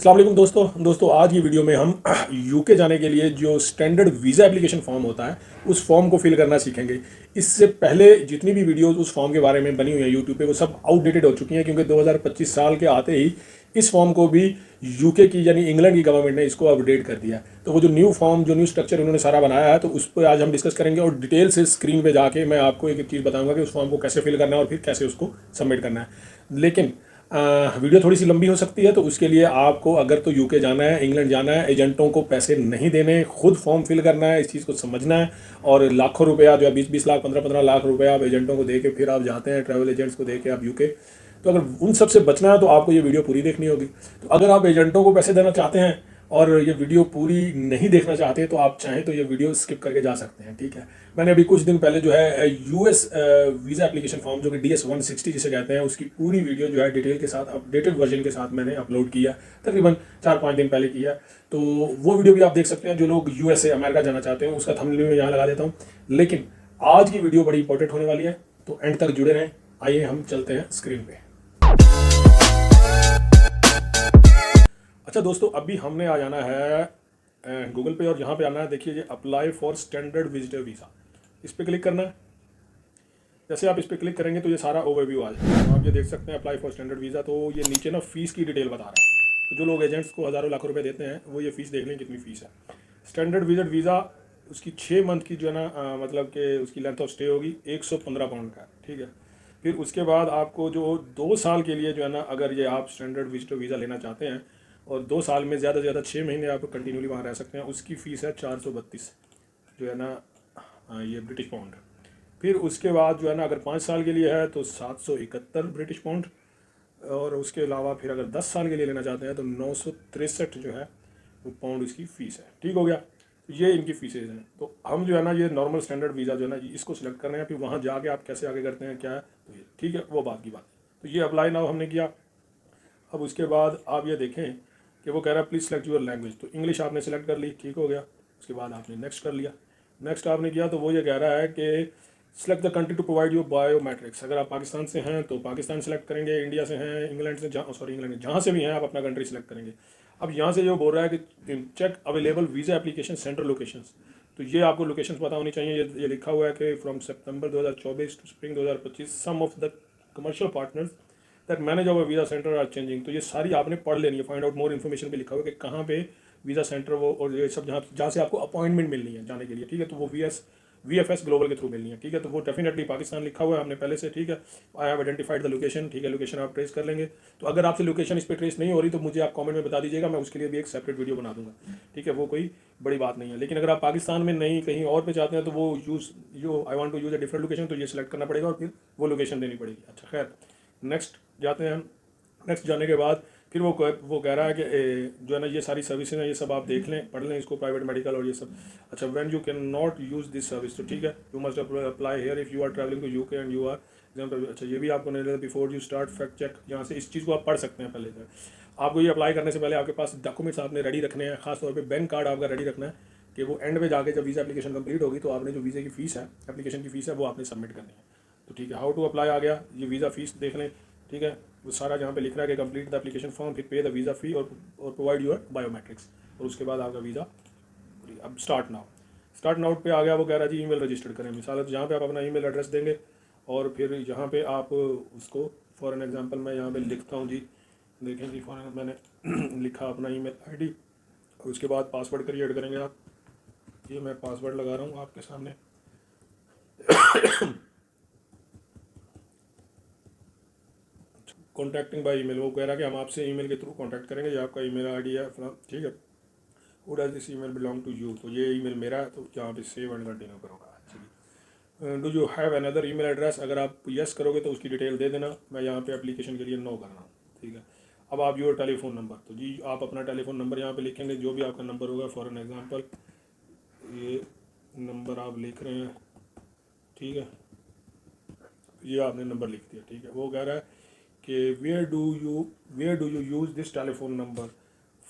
अस्सलाम वालेकुम दोस्तों आज की वीडियो में हम यूके जाने के लिए जो स्टैंडर्ड वीज़ा एप्लीकेशन फॉर्म होता है उस फॉर्म को फिल करना सीखेंगे। इससे पहले जितनी भी वीडियोस उस फॉर्म के बारे में बनी हुई है यूट्यूब पे वो सब आउटडेटेड हो चुकी हैं, क्योंकि 2025 साल के आते ही इस फॉर्म को भी यूके की यानी इंग्लैंड की गवर्नमेंट ने इसको अपडेट कर दिया। तो वो जो न्यू फॉर्म जो न्यू स्ट्रक्चर उन्होंने सारा बनाया है तो उस पर आज हम डिस्कस करेंगे और डिटेल से स्क्रीन पे जाके मैं आपको एक चीज़ बताऊंगा कि उस फॉर्म को कैसे फिल करना है और फिर कैसे उसको सबमिट करना है। लेकिन वीडियो थोड़ी सी लंबी हो सकती है, तो उसके लिए आपको अगर तो यूके जाना है, इंग्लैंड जाना है, एजेंटों को पैसे नहीं देने, खुद फॉर्म फिल करना है, इस चीज़ को समझना है। और लाखों रुपया जो है 20-20 लाख 15-15 लाख रुपया आप एजेंटों को दे के फिर आप जाते हैं, ट्रैवल एजेंट्स को दे के आप यूके। तो अगर उन सब से बचना है तो आपको ये वीडियो पूरी देखनी होगी। तो अगर आप एजेंटों को पैसे देना चाहते हैं और ये वीडियो पूरी नहीं देखना चाहते तो आप चाहें तो ये वीडियो स्किप करके जा सकते हैं, ठीक है। मैंने अभी कुछ दिन पहले जो है यूएस वीज़ा एप्लीकेशन फॉर्म जो कि DS-160 जिसे कहते हैं उसकी पूरी वीडियो जो है डिटेल के साथ अपडेटेड वर्जन के साथ मैंने अपलोड किया, तकरीबन 4-5 दिन पहले किया। तो वो वीडियो भी आप देख सकते हैं जो लोग यूएसए अमेरिका जाना चाहते हैं, उसका थंबनेल में यहाँ लगा देता हूँ। लेकिन आज की वीडियो बड़ी इंपॉर्टेंट होने वाली है, तो एंड तक जुड़े रहें। आइए हम चलते हैं स्क्रीन पे। अच्छा दोस्तों, अभी हमने आ जाना है गूगल पे और यहाँ पे आना है, देखिए ये apply for standard visitor visa, इस पर क्लिक करना है। जैसे आप इस पर क्लिक करेंगे तो ये सारा ओवरव्यू आ जाएगा। तो आप ये देख सकते हैं अप्लाई फॉर स्टैंडर्ड वीज़ा। तो ये नीचे ना फीस की डिटेल बता रहा है। तो जो लोग एजेंट्स को हज़ारों लाखों रुपए देते हैं वो ये फीस देख लें कितनी फीस है। स्टैंडर्ड विजिट वीज़ा उसकी 6 मंथ की जो है ना मतलब कि उसकी लेंथ ऑफ स्टे होगी 115 पाउंड का, ठीक है। फिर उसके बाद आपको जो 2 साल के लिए जो है ना, अगर ये आप स्टैंडर्ड विजिटर वीज़ा लेना चाहते हैं और 2 साल में ज़्यादा से ज़्यादा 6 महीने आप कंटिन्यूली वहाँ रह सकते हैं, उसकी फ़ीस है 432 जो है ना ये ब्रिटिश पाउंड। फिर उसके बाद जो है ना अगर 5 साल के लिए है तो 771 ब्रिटिश पाउंड। और उसके अलावा फिर अगर 10 साल के लिए लेना चाहते हैं तो 963 जो है वो पाउंड उसकी फ़ीस है, ठीक हो गया। तो ये इनकी फ़ीसेज हैं। तो हम जो है ना ये नॉर्मल स्टैंडर्ड वीज़ा जो है ना इसको सिलेक्ट करना है। फिर वहाँ जाके आप कैसे आगे करते हैं क्या है तो ये ठीक है, वो बात की बात है। तो ये अप्लाई नाउ हमने किया। अब उसके बाद आप ये देखें कि वो कह रहा है प्लीज़ सेलेक्ट यूर लैंग्वेज। तो इंग्लिश आपने सेलेक्ट कर ली, ठीक हो गया। उसके बाद आपने नेक्स्ट कर लिया। नेक्स्ट आपने किया तो वो ये कह रहा है कि select the country to provide your biometrics. अगर आप पाकिस्तान से हैं तो पाकिस्तान सेलेक्ट करेंगे, इंडिया से हैं, इंग्लैंड से इंग्लैंड जहाँ से भी हैं आप अपना कंट्री सेलेक्ट करेंगे। अब यहाँ से जो बोल रहा है कि check available visa application centre locations. तो ये आपको लोकेशंस पता होनी चाहिए। ये लिखा हुआ है कि from September 2024 to spring 2025 some of the commercial partners that manage our visa centre are changing. तो ये सारी आपने पढ़ लेनी है। फाइंड आउट मोर इन्फॉर्मेशन पे लिखा हुआ है कि कहाँ पे वीज़ा सेंटर वो और ये सब जहाँ जहाँ से आपको अपॉइंटमेंट मिलनी है जाने के लिए, ठीक है। तो वो VFS ग्लोबल के थ्रू मिलनी है, ठीक है। तो वो डेफिनेटली पाकिस्तान लिखा हुआ है हमने पहले से, ठीक है। I have identified the location, ठीक है। लोकेशन आप ट्रेस कर लेंगे। तो अगर आपसे लोकेशन इस पर ट्रेस नहीं हो रही तो मुझे आप कमेंट में बता दीजिएगा, मैं उसके लिए भी एक सेपरेट वीडियो बना दूंगा, ठीक है। वो कोई बड़ी बात नहीं है। लेकिन अगर आप पाकिस्तान में नहीं कहीं और पे चाहते हैं तो वो I want to use a different location, तो ये सिलेक्ट करना पड़ेगा और फिर वो लोकेशन देनी पड़ेगी। अच्छा खैर, नेक्स्ट जाते हैं। नेक्स्ट जाने के बाद फिर वो कह रहा है कि जो है ना ये सारी सर्विसेज हैं, ये सब आप देख लें, पढ़ लें इसको, प्राइवेट मेडिकल और ये सब। अच्छा, when you can not use this service, तो ठीक है, you must apply here if you are travelling to UK and you are example. अच्छा, ये भी आपको नहीं लगता before you start fact check, यहाँ से इस चीज़ को आप पढ़ सकते हैं पहले से। आपको ये अप्लाई करने से पहले आपके पास डॉक्यूमेंट्स आपने रेडी रखने हैं, खासतौर पर बैंक कार्ड आपका रेडी रखना है कि वो एंड में जाके जब वीज़ा एप्लीकेशन कंप्लीट होगी तो आपने जो वीज़े की फ़ीस है, एप्लीकेशन की फ़ीस है, वो आपने सबमिट करनी है। तो ठीक है, हाउ टू अप्लाई आ गया, ये वीज़ा फ़ीस देख लें, ठीक है। वो सारा जहाँ पे लिख रहा है कि कंप्लीट द एप्लीकेशन फॉर्म, फिर पे द वीज़ा फ़ी और प्रोवाइड योर बायोमेट्रिक्स, और उसके बाद आपका वीज़ा। अब स्टार्ट नाउ पे आ गया। वो कह रहा है जी ईमेल रजिस्टर करें। मिसाल जहाँ पे आप अपना ईमेल एड्रेस देंगे और फिर यहाँ पे आप उसको फॉर एन एग्जांपल मैं यहाँ पे लिखता हूँ जी, देखें जी, फॉर मैंने लिखा अपना ईमेल आईडी और उसके बाद पासवर्ड क्रिएट करेंगे आप। ये मैं पासवर्ड लगा रहा हूँ आपके सामने। कॉन्टैक्टिंग बाय ईमेल, वो कह रहा है कि हम आपसे ईमेल के थ्रू कॉन्टैक्ट करेंगे, ये आपका ईमेल आईडी है अपना, ठीक है। Who does this email belong to you, तो ये ईमेल मेरा है, तो यहाँ पे सेव एंड कंटिन्यू करूँगा। चलिए, do you have another email address, अगर आप यस करोगे तो उसकी डिटेल दे देना, मैं यहाँ पे एप्लीकेशन के लिए नो कर रहा हूँ, ठीक है। अब आप योर टेलीफोन नंबर, तो जी आप अपना टेलीफोन नंबर यहाँ पे लिखेंगे, जो भी आपका नंबर होगा। फॉर एन एग्जांपल ये नंबर आप लिख रहे हैं, ठीक है, ये आपने नंबर लिख दिया, ठीक है। वो कह रहा है कि where do you use this telephone number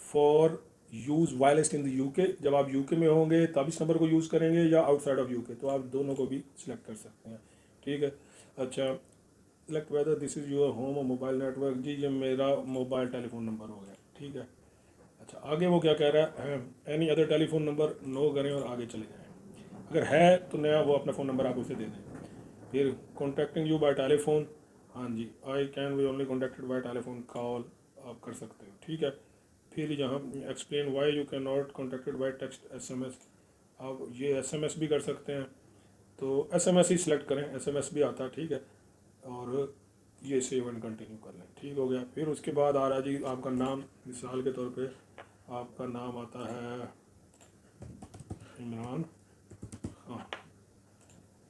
for use wireless in the UK, जब आप यूके में होंगे तब इस नंबर को यूज़ करेंगे या आउटसाइड ऑफ यूके, तो आप दोनों को भी सिलेक्ट कर सकते हैं, ठीक है। अच्छा, select whether this is your home और मोबाइल नेटवर्क, जी ये मेरा मोबाइल टेलीफोन नंबर हो गया, ठीक है। अच्छा आगे वो क्या कह रहा है, any other telephone number no करें और आगे चले जाएं। अगर है तो नया वो अपना फ़ोन नंबर आप उसे दे दें। फिर कॉन्टैक्टिंग यू बाय टेलीफोन, हाँ जी, I can be only contacted by telephone call, आप कर सकते हो, ठीक है। फिर यहाँ explain why you can not contacted by text SMS, आप ये SMS भी कर सकते हैं, तो SMS ही सिलेक्ट करें, SMS भी आता है, ठीक है। और ये सेव एंड कंटिन्यू कर लें, ठीक हो गया। फिर उसके बाद आ रहा है जी आपका नाम, मिसाल के तौर पे आपका नाम आता है इमरान, हाँ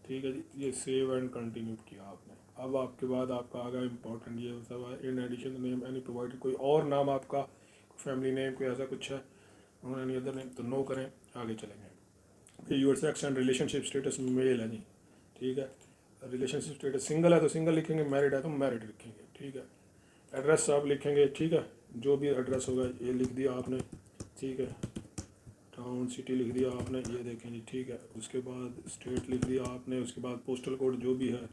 ठीक है जी, ये सेव एंड कंटिन्यू किया आपने। अब आपके बाद आपका आ गया इंपॉर्टेंट ये सब, in addition name any provided, कोई और नाम आपका फैमिली नेम कोई ऐसा कुछ है, एनी अदर नेम, तो नो करें, आगे चलेंगे। फिर your sex and relationship status male है जी, ठीक है। रिलेशनशिप स्टेटस सिंगल है तो सिंगल लिखेंगे, मैरिड है तो मैरिड लिखेंगे, ठीक है। एड्रेस आप लिखेंगे, ठीक है, जो भी एड्रेस होगा ये लिख दिया आपने, ठीक है। टाउन सिटी लिख दिया आपने, ये देखें जी, ठीक है। उसके बाद स्टेट लिख दिया आपने, उसके बाद पोस्टल कोड जो भी है,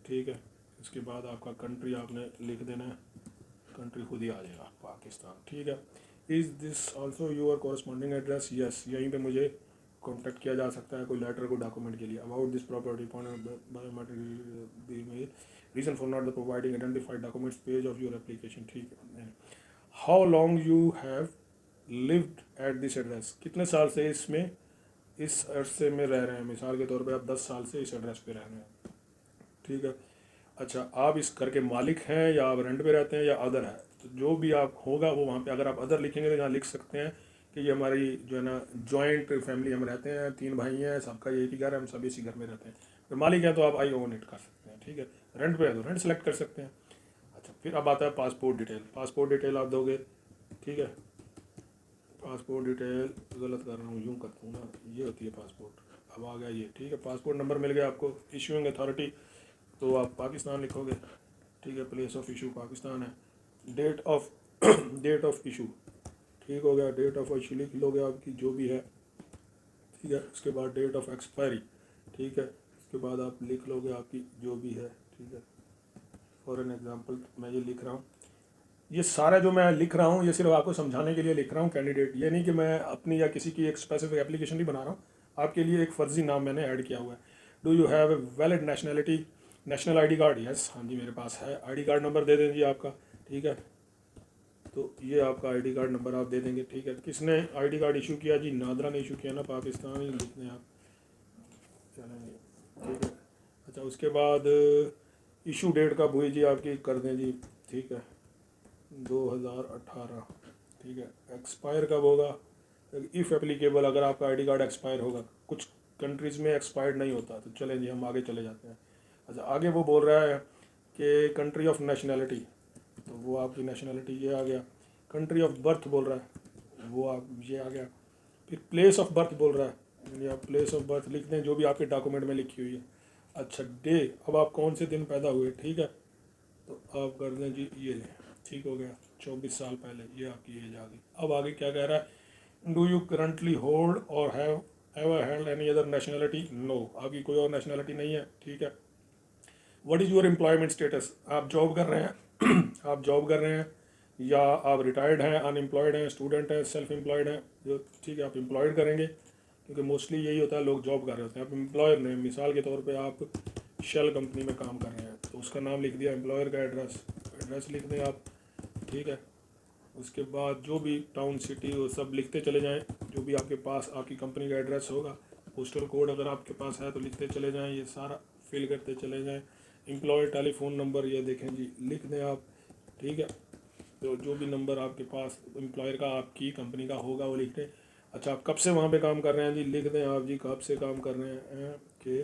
ठीक है। उसके बाद आपका कंट्री आपने लिख देना है, कंट्री खुद ही आ जाएगा पाकिस्तान, ठीक है। Is this also your corresponding address, yes, यहीं पे मुझे कांटेक्ट किया जा सकता है कोई लेटर को डॉक्यूमेंट के लिए। About this property biometric reason for not the providing identified documents page of your application, ठीक है। How long you have lived at this address, कितने साल से इसमें इस अरसे में रह रहे हैं, मिसाल के तौर पे आप 10 साल से इस एड्रेस पे रह रहे हैं, ठीक है। अच्छा आप इस घर के मालिक हैं या आप रेंट पे रहते हैं या अदर है, तो जो भी आप होगा वो वहाँ पे, अगर आप अदर लिखेंगे तो यहाँ लिख सकते हैं कि ये हमारी जो है ना जॉइंट फैमिली, हम रहते हैं, 3 भाई हैं, सबका एक ही घर है, हम सब इसी घर में रहते हैं। तो मालिक है तो आप आई ओन इट कर सकते हैं, ठीक है। रेंट पे है तो रेंट सेलेक्ट कर सकते हैं। अच्छा फिर अब आता है पासपोर्ट डिटेल, पासपोर्ट डिटेल आप दोगे, ठीक है। पासपोर्ट डिटेल गलत कर रहा हूँ, यूँ करता हूँ ना, ये होती है पासपोर्ट, अब आ गया ये, ठीक है। पासपोर्ट नंबर मिल गया आपको। इशूइंग अथॉरिटी तो आप पाकिस्तान लिखोगे, ठीक है। प्लेस ऑफ इशू पाकिस्तान है। Date of date of issue, ठीक हो गया, डेट ऑफ इशू लिख लोगे आपकी जो भी है, ठीक है। उसके बाद डेट ऑफ एक्सपायरी, ठीक है। उसके बाद आप लिख लोगे आपकी जो भी है, ठीक है। फॉर एन एग्जांपल मैं ये लिख रहा हूँ, ये सारा जो मैं लिख रहा हूँ ये सिर्फ आपको समझाने के लिए लिख रहा हूँ कैंडिडेट, ये नहीं कि मैं अपनी या किसी की एक स्पेसिफिक एप्लीकेशन नहीं बना रहा हूँ, आपके लिए एक फ़र्जी नाम मैंने ऐड किया हुआ है। Do you have a valid nationality, national ID card, yes, हाँ जी मेरे पास है। आईडी कार्ड नंबर दे देंगे आपका, ठीक है। तो ये आपका आईडी कार्ड नंबर आप दे देंगे, ठीक है। किसने आईडी कार्ड इशू किया जी, नादरा ने इशू किया ना, पाकिस्तान ही लिख दें आप, चलेंगे, ठीक है। अच्छा उसके बाद इशू डेट का भूई जी आपकी कर दें जी, ठीक है, 2018, ठीक है। एक्सपायर कब होगा, इफ़ एप्लीकेबल, अगर आपका आईडी कार्ड एक्सपायर होगा, कुछ कंट्रीज़ में एक्सपायर्ड नहीं होता, तो चलें जी हम आगे चले जाते हैं। अच्छा आगे वो बोल रहा है कि कंट्री ऑफ नेशनैलिटी, तो वो आपकी नेशनैलिटी ये आ गया। कंट्री ऑफ बर्थ बोल रहा है, वो आप ये आ गया। फिर प्लेस ऑफ बर्थ बोल रहा है, यानी आप प्लेस ऑफ बर्थ लिख दें जो भी आपके डॉक्यूमेंट में लिखी हुई है। अच्छा डे, अब आप कौन से दिन पैदा हुए, ठीक है, तो आप कर दें जी ये, ठीक हो गया, 24 साल पहले, ये आपकी एज आ गई। अब आगे क्या कह रहा है, do you currently hold or have ever held any other nationality, no, आपकी कोई और नेशनैलिटी नहीं है, ठीक है। What is your employment status, आप जॉब कर रहे हैं आप जॉब कर रहे हैं या आप रिटायर्ड हैं, अनएम्प्लॉयड हैं, स्टूडेंट हैं, सेल्फ एम्प्लॉयड हैं, जो ठीक है आप एम्प्लॉयड करेंगे क्योंकि मोस्टली यही होता है, लोग जॉब कर रहे होते हैं। आप एम्प्लॉयर ने, मिसाल के तौर पे आप शेल कंपनी में काम कर रहे हैं तो उसका नाम लिख दिया, एम्प्लॉयर का एड्रेस, एड्रेस लिख दें आप, ठीक है। उसके बाद जो भी टाउन सिटी वो सब लिखते चले जाएं, जो भी आपके पास आपकी कंपनी का एड्रेस होगा, पोस्टल कोड अगर आपके पास है तो लिखते चले जाएं, ये सारा फिल करते चले जाएं। एम्प्लॉय टेलीफोन नंबर ये देखें जी, लिख दें आप, ठीक है। तो जो भी नंबर आपके पास एम्प्लॉयर का आपकी कंपनी का होगा वो लिख दें। अच्छा आप कब से वहाँ पे काम कर रहे हैं जी, लिख दें आप जी कब से काम कर रहे हैं, कि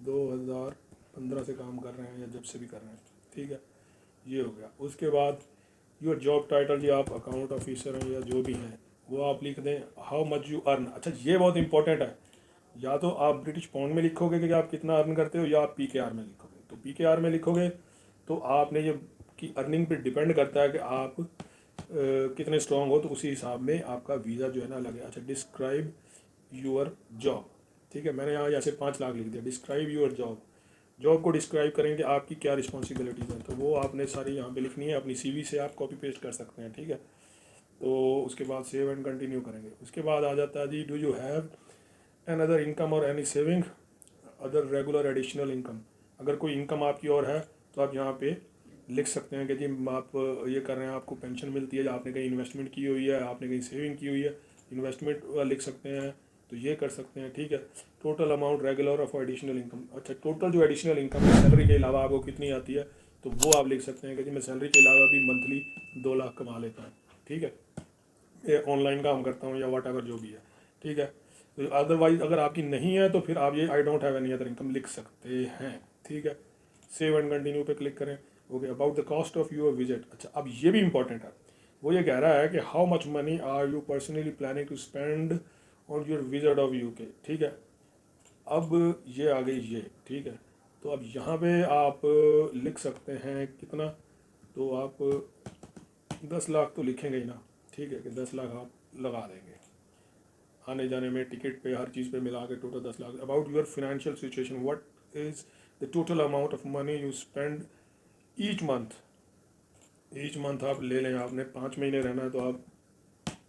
2015 से काम कर रहे हैं या जब से भी कर रहे हैं, ठीक है, ये हो गया। उसके बाद योर जॉब टाइटल जी, आप अकाउंट ऑफिसर हैं या जो भी हैं वो आप लिख दें। हाउ मच यू अर्न, अच्छा ये बहुत इंपॉर्टेंट है, या तो आप ब्रिटिश पाउंड में लिखोगे कि आप कितना अर्न करते हो, या आप PKR में लिखोगे। तो PKR में लिखोगे तो आपने ये कि अर्निंग पे डिपेंड करता है कि आप कितने स्ट्रॉन्ग हो, तो उसी हिसाब में आपका वीज़ा जो है ना लगे। अच्छा डिस्क्राइब यूर जॉब, ठीक है, मैंने यहाँ जैसे 5 लाख लिख दिया। डिस्क्राइब यूर जॉब, जॉब को डिस्क्राइब करेंगे आपकी क्या रिस्पॉन्सिबिलिटीज़ हैं, तो वो आपने सारी यहाँ पे लिखनी है, अपनी CV से आप कॉपी पेस्ट कर सकते हैं, ठीक है। तो उसके बाद सेव एंड कंटिन्यू करेंगे। उसके बाद आ जाता है जी, do you have an other income और any saving other regular additional income. अगर कोई इनकम आपकी और है तो आप यहाँ पे लिख सकते हैं कि जी आप ये कर रहे हैं, आपको पेंशन मिलती है, या आपने कहीं इन्वेस्टमेंट की हुई है, आपने कहीं सेविंग की हुई है, इन्वेस्टमेंट लिख सकते हैं, तो ये कर सकते हैं। ठीक है, total amount regular of additional income. अच्छा, टोटल जो एडिशनल इनकम है सैलरी के अलावा आपको कितनी आती है, तो वो आप लिख सकते हैं कि जी मैं सैलरी के अलावा भी मंथली 2 लाख कमा लेता हूँ। ठीक है, ये ऑनलाइन काम करता हूँ या वट एवर जो भी है। ठीक है, तो अदरवाइज अगर आपकी नहीं है तो फिर आप ये I don't have any other income लिख सकते हैं। ठीक है, सेव एंड कंटिन्यू पे क्लिक करें। Okay, about the cost of your visit. अच्छा, अब ये भी इंपॉर्टेंट है, वो ये कह रहा है कि how much money are you personally planning to spend on your visit of UK. ठीक है, अब ये आ गई ये। ठीक है, तो अब यहाँ पे आप लिख सकते हैं कितना, तो आप 10 लाख तो लिखेंगे ही ना। ठीक है, कि 10 लाख आप लगा देंगे, आने जाने में टिकट पे हर चीज़ पे मिला के total 10 lakh. About your financial situation, what is the total amount of money you spend each month. Each month आप ले लें, आपने 5 महीने रहना है तो आप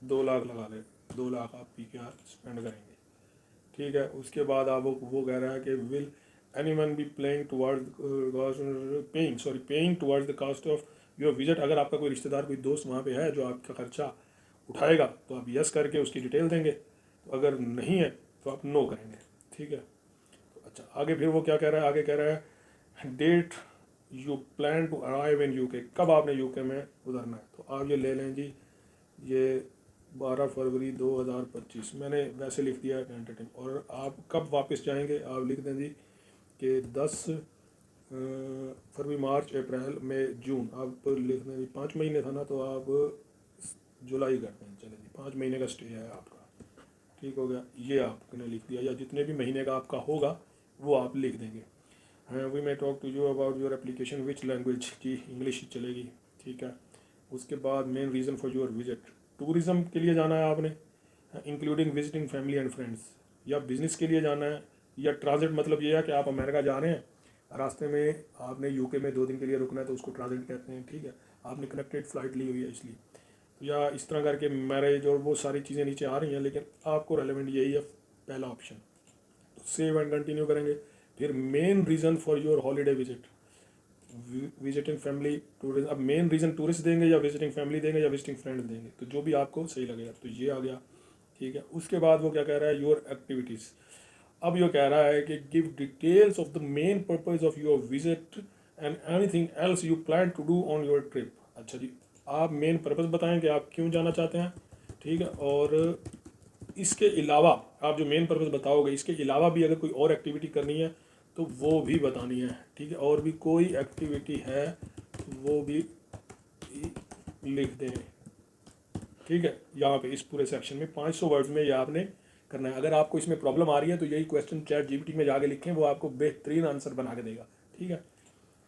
2 लाख लगा लें, 2 लाख आप पी के स्पेंड करेंगे। ठीक है, उसके बाद आप वो कह रहा है कि will any one be playing towards paying towards the cost of your visit. अगर आपका कोई रिश्तेदार, कोई दोस्त वहाँ पे है जो आपका खर्चा उठाएगा तो आप यस करके उसकी डिटेल देंगे, तो अगर नहीं है तो आप नो करेंगे। ठीक है, तो अच्छा आगे फिर वो क्या कह रहा है, आगे कह रहा है date you plan to arrive in UK. कब आपने यूके में उतरना है, तो आप ये ले लें जी, ये 12 फरवरी 2025। मैंने वैसे लिख दिया है टेंटेटिव। और आप कब वापस जाएंगे, आप लिख दें जी कि 10 फरवरी, मार्च, अप्रैल, मई, जून। आप लिख दें जी 5 महीने था ना, तो आप जुलाई करते हैं। चले जी, 5 महीने का स्टे है आपका। ठीक हो गया, ये आपने लिख दिया, या जितने भी महीने का आपका होगा वो आप लिख देंगे। हाँ, we may talk to you about your application which language, जी इंग्लिश चलेगी। ठीक है, उसके बाद main reason for your visit, tourism के लिए जाना है आपने, including visiting family and friends, या बिजनेस के लिए जाना है, या ट्रांजिट। मतलब ये है कि आप अमेरिका जा रहे हैं, रास्ते में आपने यूके में 2 दिन के लिए रुकना है तो उसको ट्रांजिट कहते हैं। ठीक है, आपने कनेक्टेड फ्लाइट ली हुई है इसलिए, या इस तरह करके मैरिज और वो सारी चीज़ें नीचे आ रही हैं, लेकिन आपको रेलेवेंट यही है पहला ऑप्शन। तो सेव एंड कंटिन्यू करेंगे। फिर main reason for your holiday visit, visiting family, tourist. अब मेन रीज़न टूरिस्ट देंगे या विजिटिंग फैमिली देंगे या विजिटिंग फ्रेंड्स देंगे, तो जो भी आपको सही लगेगा। तो ये आ गया। ठीक है, उसके बाद वो क्या कह रहा है, योर एक्टिविटीज़। अब ये कह रहा है कि give details of the main purpose of your visit and anything else you plan to do on your trip. अच्छा जी, आप मेन पर्पज़ बताएं कि आप क्यों जाना चाहते हैं। ठीक है, और इसके अलावा आप जो मेन पर्पज़ बताओगे, इसके अलावा भी अगर कोई और एक्टिविटी करनी है तो वो भी बतानी है। ठीक है, और भी कोई एक्टिविटी है तो वो भी लिख दें। ठीक है, यहाँ पे इस पूरे सेक्शन में 500 वर्ड्स में ये आपने करना है। अगर आपको इसमें प्रॉब्लम आ रही है तो यही क्वेश्चन चैट जीपीटी में जाके लिखें, वो आपको बेहतरीन आंसर बना के देगा। ठीक है,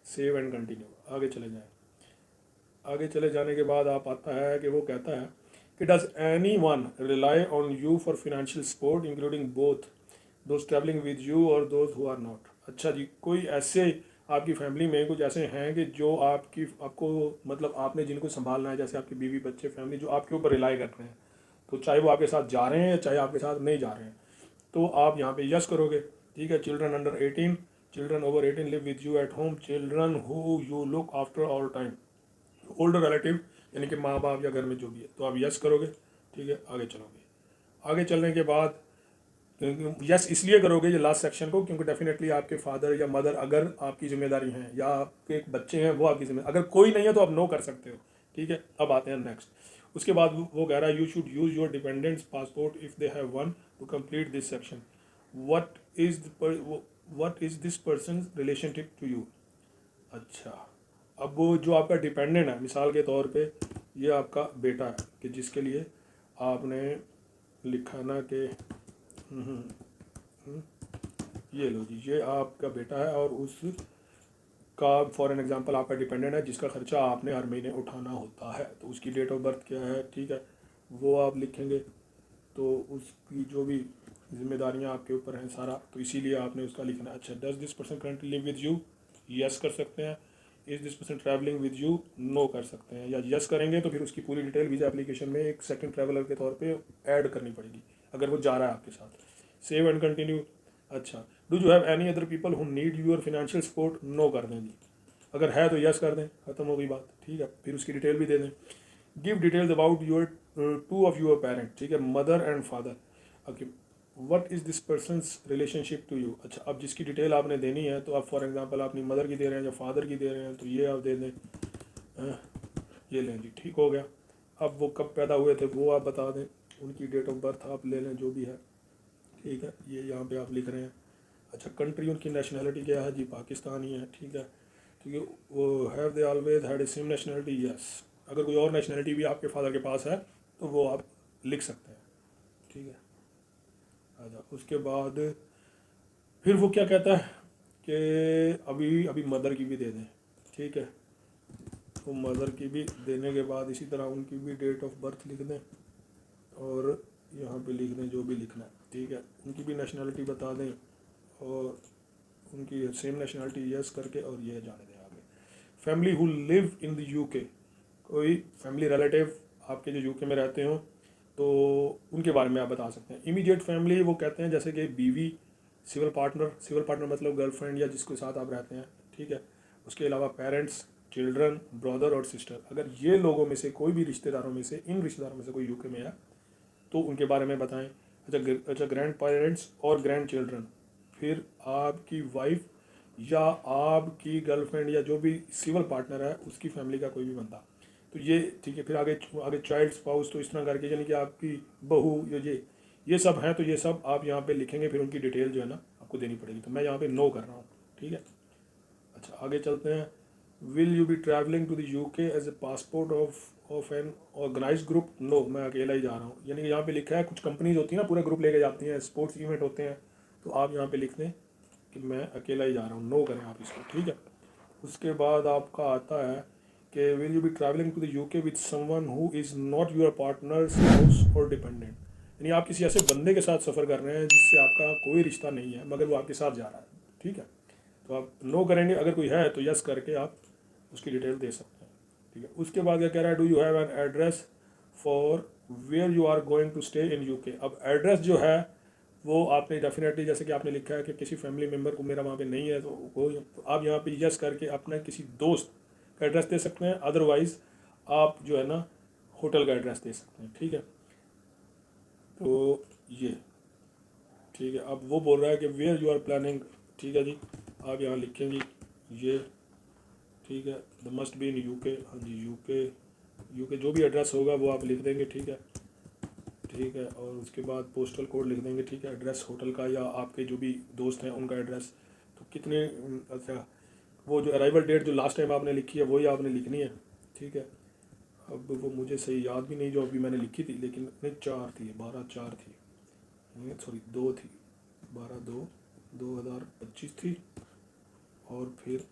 सेव एंड कंटिन्यू, आगे चले जाएं। आगे चले जाने के बाद आप आता है कि वो कहता है कि does any one rely on you for financial support including both those travelling with you और दोज हु आर नॉट। अच्छा जी, कोई ऐसे आपकी फैमिली में कुछ ऐसे हैं कि जो आपको मतलब आपने जिनको संभालना है, जैसे आपकी बीवी बच्चे फैमिली जो आपके ऊपर रिलाई कर रहे हैं, तो चाहे वो आपके साथ जा रहे हैं चाहे आपके साथ नहीं जा रहे हैं, तो आप यहाँ पे यस करोगे। ठीक है, children under 18, children over 18 live with you at home, children who you look after all time, older relative यानी कि माँ बाप या घर में जो भी है, तो आप यस करोगे। ठीक है, आगे चलोगे। आगे चलने के बाद यस इसलिए करोगे ये लास्ट सेक्शन को, क्योंकि डेफिनेटली आपके फादर या मदर अगर आपकी जिम्मेदारी हैं, या आपके बच्चे हैं वो आपकी जिम्मेदारी, अगर कोई नहीं है तो आप नो कर सकते हो। ठीक है, अब आते हैं नेक्स्ट। उसके बाद वो कह रहा है you should use your dependents passport if they have one to complete this section. What is this person relationship to you. अच्छा, अब वो जो आपका डिपेंडेंट है, मिसाल के तौर पे ये आपका बेटा है कि जिसके लिए आपने लिखा ना कि ये लो जी, ये आपका बेटा है और उसका फॉर एन एग्जांपल आपका डिपेंडेंट है जिसका खर्चा आपने हर महीने उठाना होता है, तो उसकी डेट ऑफ बर्थ क्या है। ठीक है, वो आप लिखेंगे, तो उसकी जो भी जिम्मेदारियां आपके ऊपर हैं सारा, तो इसीलिए आपने उसका लिखना है। अच्छा, does this person currently live with you, yes कर सकते हैं। Is this person travelling with you, no कर सकते हैं, या यस करेंगे तो फिर उसकी पूरी डिटेल वीज़ा एप्लीकेशन में एक सेकंड ट्रैवलर के तौर पे ऐड करनी पड़ेगी अगर वो जा रहा है आपके साथ। Save and continue. अच्छा, do you have any other people who need your financial support, no कर दें जी। अगर है तो यस कर दें, ख़त्म हो गई बात, ठीक है। फिर उसकी डिटेल भी दे दें। Give details about your two of your parent, ठीक है, mother and father. Okay, what is this person's relationship to you. अच्छा, अब जिसकी डिटेल आपने देनी है तो आप फॉर एग्जांपल अपनी मदर की दे रहे हैं या फादर की दे रहे हैं तो ये आप दे दें। ये लें जी, ठीक हो गया। अब वो कब पैदा हुए थे वो आप बता दें, उनकी डेट ऑफ बर्थ आप ले लें जो भी है, ठीक है, ये यहाँ पे आप लिख रहे हैं। अच्छा, कंट्री उनकी नेशनैलिटी क्या है जी, पाकिस्तानी है, ठीक है, क्योंकि वो have they always had a same nationality, yes. अगर कोई और नेशनैलिटी भी आपके फादर के पास है तो वो आप लिख सकते हैं, ठीक है। अच्छा, उसके बाद फिर वो क्या कहता है कि अभी अभी मदर की भी दे दें, ठीक है। तो मदर की भी देने के बाद इसी तरह उनकी भी डेट ऑफ बर्थ लिख दें और यहाँ पे लिख दें जो भी लिखना है, ठीक है। उनकी भी नेशनैलिटी बता दें और उनकी सेम नेशनैलिटी यस करके और ये जाने दें आगे। Family who live in the UK, कोई फैमिली रिलेटिव आपके जो यूके में रहते हो तो उनके बारे में आप बता सकते हैं। इमीडिएट फैमिली वो कहते हैं जैसे कि बीवी, सिविल पार्टनर मतलब गर्लफ्रेंड या जिसके साथ आप रहते हैं, ठीक है। उसके अलावा पेरेंट्स, चिल्ड्रन, ब्रदर और सिस्टर, अगर ये लोगों में से कोई भी रिश्तेदारों में से, इन रिश्तेदारों में से कोई यूके में है तो उनके बारे में बताएं। अच्छा, ग्रैंड पेरेंट्स और ग्रैंड चिल्ड्रन, फिर आपकी वाइफ या आपकी गर्लफ्रेंड या जो भी सिविल पार्टनर है उसकी फैमिली का कोई भी बंदा, तो ये ठीक है। फिर आगे आगे चाइल्ड स्पाउस, तो इस तरह करके यानी कि आपकी बहू ये सब हैं, तो ये सब आप यहाँ पे लिखेंगे, फिर उनकी डिटेल जो है ना आपको देनी पड़ेगी। तो मैं यहाँ पे नो कर रहा हूँ, ठीक है। अच्छा, आगे चलते हैं। Will you be travelling to the UK as a passport of an organise group, no, मैं अकेला ही जा रहा हूँ। यानी कि यहाँ पे लिखा है कुछ कंपनीज होती है ना पूरे ग्रुप लेके जाती हैं, स्पोर्ट्स इवेंट होते हैं, तो आप यहाँ पे लिख दें कि मैं अकेला ही जा रहा हूँ, नो करें आप इसको, ठीक है। उसके बाद आपका आता है कि will you be travelling to the UK with someone who is not your partner, spouse और डिपेंडेंट, यानी आप किसी ऐसे बंदे के साथ सफ़र कर रहे हैं जिससे आपका कोई रिश्ता नहीं है मगर वो आपके साथ जा रहा है, ठीक है। तो आप नो करेंगे, अगर कोई है तो यस करके आप उसकी डिटेल दे सकते हैं, ठीक है। उसके बाद क्या कह रहा है, do you have an address for where you are going to stay in UK. अब एड्रेस जो है वो आपने डेफिनेटली, जैसे कि आपने लिखा है कि किसी फैमिली मेम्बर को मेरा वहाँ पे नहीं है तो आप यहाँ पे यस करके अपना किसी दोस्त का एड्रेस दे सकते हैं, अदरवाइज़ आप जो है ना होटल का एड्रेस दे सकते हैं, ठीक है। तो ये ठीक है। अब वो बोल रहा है कि वेयर यू आर प्लानिंग, ठीक है जी, आप यहाँ लिखेंगी ये, ठीक है। The must be in UK, हाँ जी, यूके जो भी एड्रेस होगा वो आप लिख देंगे, ठीक है, ठीक है। और उसके बाद पोस्टल कोड लिख देंगे, ठीक है, एड्रेस होटल का या आपके जो भी दोस्त हैं उनका एड्रेस। तो कितने, अच्छा, वो जो अराइवल डेट जो लास्ट टाइम आपने लिखी है वही आपने लिखनी है, ठीक है। अब वो मुझे सही याद भी नहीं जो अभी मैंने लिखी थी, लेकिन नहीं 4 थी, 12/4 थी, सॉरी 2 थी, 12/2/2025 थी और फिर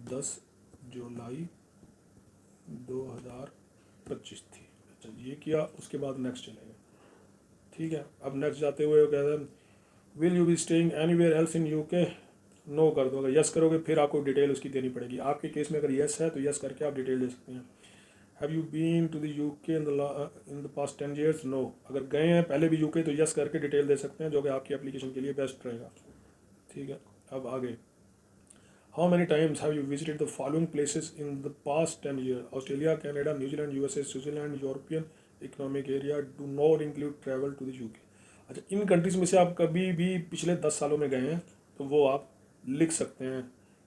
10 जुलाई 2025 थी। अच्छा, ये किया, उसके बाद नेक्स्ट चलेगा, ठीक है। अब नेक्स्ट जाते हुए वो कहते हैं will you be staying anywhere else in UK, no कर दो। अगर यस करोगे फिर आपको डिटेल उसकी देनी पड़ेगी। आपके केस में अगर यस है तो यस करके आप डिटेल दे सकते हैं। Have you been to the UK in the past 10 years, no. अगर गए हैं पहले भी यूके तो यस करके डिटेल दे सकते हैं, जो कि आपकी एप्लीकेशन के लिए बेस्ट रहेगा, ठीक है। अब आगे, how many times have you visited the following places in the past 10 years, Australia, Canada, New Zealand, USA, Switzerland, European economic area, do not include travel to the UK. अच्छा, इन कंट्रीज़ में से आप कभी भी पिछले 10 सालों में गए हैं तो वो आप लिख सकते हैं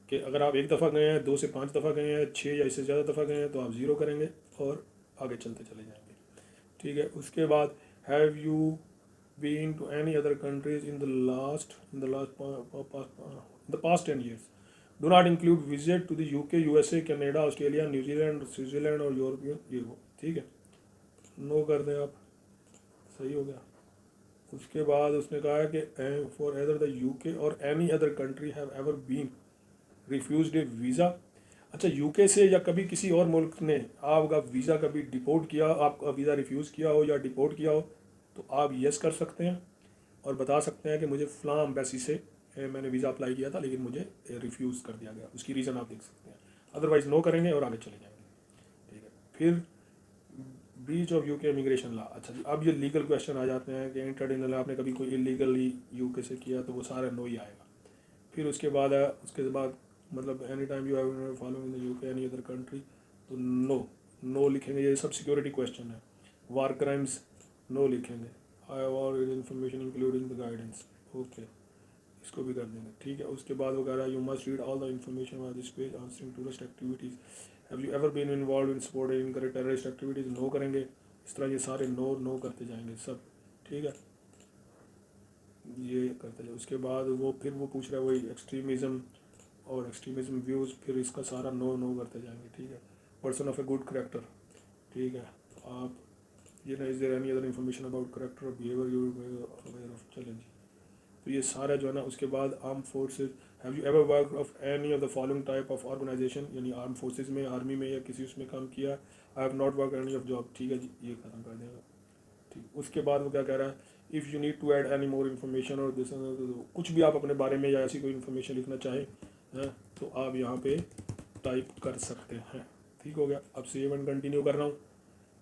कि अगर आप 1 दफ़ा गए हैं, 2 से 5 दफ़ा गए हैं, 6 या इससे ज़्यादा दफ़ा गए हैं तो आप ज़ीरो करेंगे और आगे चलते चले जाएंगे, ठीक है। उसके बाद have you been to any other countries in the past 10 years, do not include visit to the UK, USA, Canada, Australia, New Zealand, Switzerland और यूरोपियन, ये वो, ठीक है। नो कर दें आप, सही हो गया। उसके बाद उसने कहा है कि फॉर एदर द यूके और any other country have ever been refused a visa. अच्छा, यूके से या कभी किसी और मुल्क ने आपका वीज़ा कभी डिपोर्ट किया, आपका वीज़ा रिफ्यूज़ किया हो या डिपोर्ट किया हो तो आप यस कर सकते हैं और बता सकते हैं कि मुझे फ़लाँ एम्बेसी से मैंने वीज़ा अप्लाई किया था लेकिन मुझे रिफ्यूज़ कर दिया गया, उसकी रीज़न आप देख सकते हैं। अदरवाइज़ नो करेंगे और आगे चले जाएंगे। ठीक है, फिर breach of UK immigration law. अच्छा जी, अब ये लीगल क्वेश्चन आ जाते हैं कि एंटर्ड इन आपने कभी कोई इलीगली यूके से किया तो वो सारा नो ही आएगा। फिर उसके बाद मतलब any time you have following in the UK any other country, तो नो लिखेंगे, ये सब सिक्योरिटी क्वेश्चन है। वार क्राइम्स नो लिखेंगे। I have all information including the guidance, okay, इसको भी कर देंगे। ठीक है, उसके बाद वो कह रहा है you must read all the information on this page answering tourist activities, have you ever been involve in supporting करे टेररिस्ट एक्टिविटीज़, नो करेंगे। इस तरह ये सारे नो करते जाएंगे सब। ठीक है, ये करते जाए। उसके बाद फिर वो पूछ रहा है वही एक्सट्रीमिज़म और एक्सट्रीमिज़म व्यूज़, फिर इसका सारा नो करते जाएंगे। ठीक है, person of a good character. ठीक है, आप ये ना is there any other information about character और behaviour you aware of, challenge. तो ये सारा जो है ना, उसके बाद arm forces, have you ever work of any of the following type of organisation, यानी आर्म फोर्सेज में, आर्मी में या किसी उसमें काम किया। I have not work any of job. ठीक है जी, ये खत्म कर देगा। ठीक, उसके बाद वो क्या कह रहा है, if you need to add any more information और दिस, कुछ भी आप अपने बारे में या ऐसी कोई इन्फॉर्मेशन लिखना चाहें हैं तो आप यहाँ पे टाइप कर सकते हैं। ठीक हो गया, अब सेव एंड कंटिन्यू कर रहा हूँ।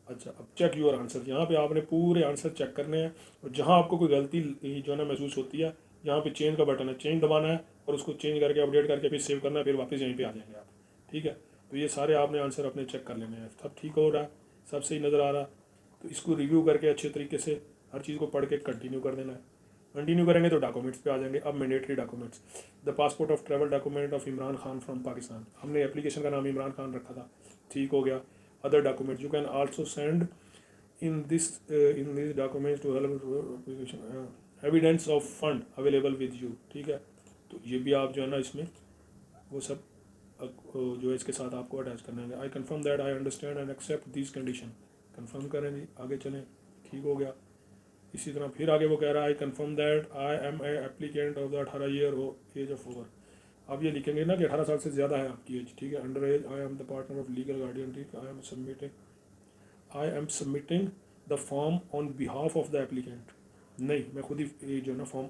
अच्छा, अब चेक योर आंसर, यहाँ पे आपने पूरे आंसर चेक करने हैं और जहाँ आपको कोई गलती जो है ना महसूस होती है, यहाँ पे चेंज का बटन है, चेंज दबाना है और उसको चेंज करके अपडेट करके फिर सेव करना है, फिर वापस यहीं पे आ जाएंगे आप। ठीक है, तो ये सारे आपने आंसर अपने चेक कर लेने हैं, सब ठीक हो रहा है, सब सही नज़र आ रहा, तो इसको रिव्यू करके अच्छे तरीके से हर चीज़ को पढ़ के कंटिन्यू कर देना है। कंटिन्यू करेंगे तो डॉक्यूमेंट्स पे आ जाएंगे। अब mandatory documents, the passport of travel document of Imran Khan from Pakistan, हमने एप्लीकेशन का नाम इमरान खान रखा था। ठीक हो गया। Other documents you can also send in these documents to help application evidence of fund available with you। ठीक है, तो ये भी आप जो है ना इसमें वो सब जो है इसके साथ आपको अटैच करना है। I confirm that I understand and accept this condition, confirm करें जी, आगे चलें। ठीक हो गया। इसी तरह फिर आगे वो कह रहा है I confirm that I am a applicant of the 18 year age of over. अब ये लिखेंगे ना कि 18 साल से ज़्यादा है आपकी एज। ठीक है, under age I am the partner of legal guardian. ठीक, I am submitting the form on behalf of the applicant, नहीं मैं खुद ही जो है ना फॉर्म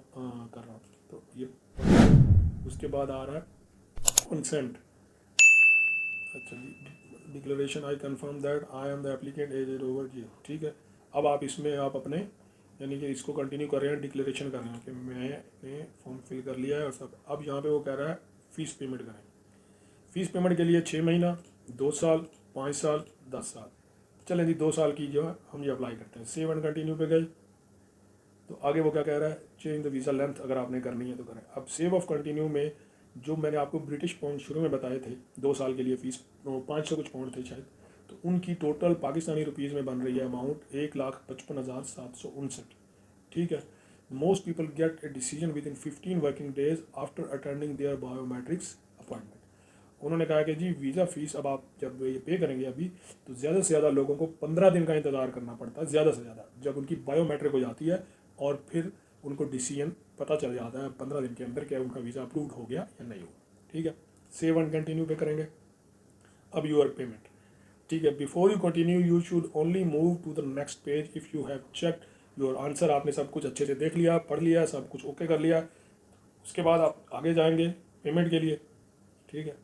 कर रहा हूँ। तो ये उसके बाद आ रहा है कंसेंट। अच्छा जी, declaration I confirm that I am the applicant age over जी। ठीक है, अब आप इसमें आप अपने यानी कि इसको कंटिन्यू कर रहे हैं, डिक्लेरेशन कर रहे हैं कि मैंने फॉर्म फिल कर लिया है और सब। अब यहाँ पे वो कह रहा है फ़ीस पेमेंट करें। फ़ीस पेमेंट के लिए 6 महीना, 2 साल, 5 साल, 10 साल। चलें जी, 2 साल की जो है हम ये अप्लाई करते हैं। सेव एंड कंटिन्यू पे गए तो आगे वो क्या कह रहा है, चेंज द वीज़ा लेंथ, अगर आपने करनी है तो करें। अब सेव ऑफ कंटिन्यू में जो मैंने आपको ब्रिटिश पाउंड शुरू में बताए थे 2 साल के लिए फ़ीस 500 कुछ पाउंड थे शायद, तो उनकी टोटल पाकिस्तानी रुपीज़ में बन रही है अमाउंट 1,55,759। ठीक है, most people get a decision within 15 working days after attending their biometrics appointment. उन्होंने कहा कि जी वीज़ा फ़ीस अब आप जब ये पे करेंगे अभी, तो ज़्यादा से ज़्यादा लोगों को 15 दिन का इंतज़ार करना पड़ता है, ज़्यादा से ज़्यादा, जब उनकी बायोमेट्रिक हो जाती है और फिर उनको डिसीजन पता चल जाता है 15 दिन के अंदर क्या उनका वीज़ा अप्रूव हो गया या नहीं हुआ। ठीक है, सेव एंड कंटिन्यू पे करेंगे। अब यूर पेमेंट। ठीक है, before you continue you should only move to the next page if you have checked your answer. आपने सब कुछ अच्छे से देख लिया, पढ़ लिया, सब कुछ ओके कर लिया, उसके बाद आप आगे जाएंगे पेमेंट के लिए। ठीक है,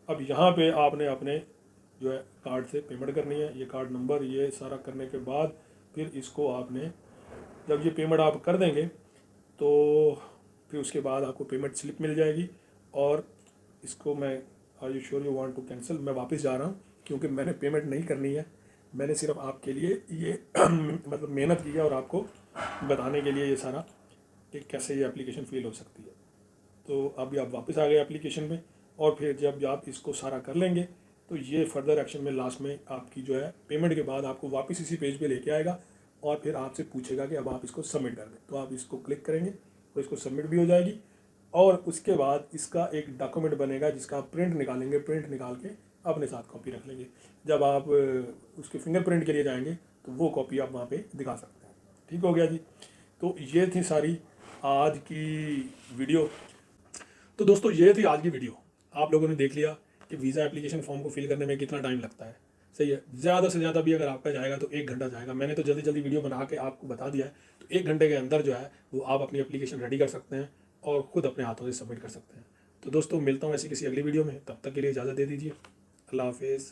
अब यहाँ पे आपने अपने जो है कार्ड से पेमेंट करनी है, ये कार्ड नंबर ये सारा करने के बाद फिर इसको आपने जब ये पेमेंट आप कर देंगे तो फिर उसके बाद आपको पेमेंट स्लिप मिल जाएगी। और इसको मैं are you sure you want to cancel, मैं वापस जा रहा हूँ क्योंकि मैंने पेमेंट नहीं करनी है, मैंने सिर्फ आपके लिए ये मतलब मेहनत की है और आपको बताने के लिए ये सारा कि कैसे ये एप्लीकेशन फ़ील हो सकती है। तो अभी आप वापस आ गए एप्लीकेशन में और फिर जब आप इसको सारा कर लेंगे तो ये फर्दर एक्शन में लास्ट में आपकी जो है पेमेंट के बाद आपको वापस इसी पेज पे लेके आएगा और फिर आपसे पूछेगा कि अब आप इसको सबमिट कर दें। तो आप इसको क्लिक करेंगे तो इसको सबमिट भी हो जाएगी और उसके बाद इसका एक डॉक्यूमेंट बनेगा जिसका आप प्रिंट निकालेंगे, प्रिंट निकाल के अपने साथ कॉपी रख लेंगे। जब आप उसके फिंगरप्रिंट के लिए जाएंगे तो वो कॉपी आप वहाँ पर दिखा सकते हैं। ठीक हो गया जी, तो ये थी सारी आज की वीडियो। तो दोस्तों ये थी आज की वीडियो, आप लोगों ने देख लिया कि वीज़ा एप्लीकेशन फॉर्म को फिल करने में कितना टाइम लगता है। सही है, ज़्यादा से ज़्यादा भी अगर आपका जाएगा तो 1 घंटा जाएगा। मैंने तो जल्दी जल्दी वीडियो बना के आपको बता दिया है, तो 1 घंटे के अंदर जो है वो आप अपनी एप्लीकेशन रेडी कर सकते हैं और ख़ुद अपने हाथों से सबमिट कर सकते हैं। तो दोस्तों मिलता हूँ ऐसी किसी अगली वीडियो में, तब तक के लिए इजाज़त दे दीजिए। अल्लाह हाफिज़।